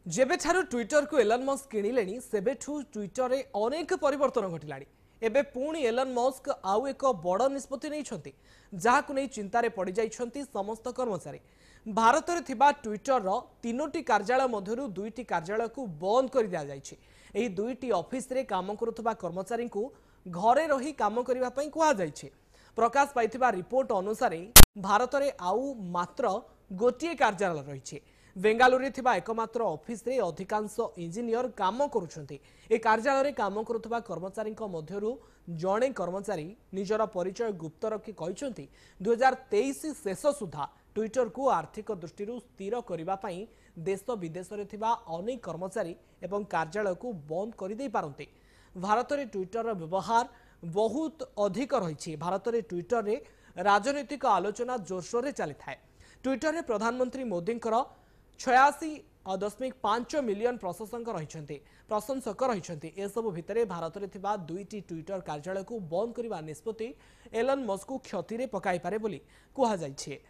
जेबेठारु Twitter को Elon Musk किणिले सेबेठू Twitter रे अनेक परिवर्तन घटिलाणी। एबे पुणी एलन मस्क आउ एक बड़ निष्पत्ति नहीं जहां नहीं चिंतार पड़ जाइछंती समस्त कर्मचारी। भारत में थिबा ट्विटर रो तीनोटी कार्यालय मध्यरु दुईटी कार्यालय को बंद कर दिया जाइछि। एही दुईटी ऑफिस रे काम करुथबा कर्मचारी को घरे रही काम करिबा पई कुहा जाइछि। प्रकाश पाइथिबा रिपोर्ट अनुसार भारत में आउ मात्र गोटिए कार्यालय रही। बेंगालुरु थिबा एकमात्र ऑफिस रे अधिकांश इंजीनियर काम करुछंती। ए कार्यालय रे काम करुथबा कर्मचारी मध्यरु जणे कर्मचारी निजर परिचय गुप्त रखी कहिसंती 2023 शेष सुधा ट्विटर को आर्थिक दृष्टि स्थिर करबा पई देश विदेश रे थिबा अनेक कर्मचारी एवं कार्यालय को बंद कर दे पारंते। भारत में ट्विटर रो व्यवहार बहुत अधिक रही। भारत में ट्विटर रे राजनीतिक आलोचना जोरसोर रे चली थाए। ट्विटर रे प्रधानमंत्री मोदी 86.5 मिलियन प्रशंसक रही। एसबू भितर भारत में थिबा दुईटी ट्विटर कार्यालय को बंद करने निष्पत्ति एलन मस्क को क्षति रे पकाई पारे बोली कुहा जाइछे।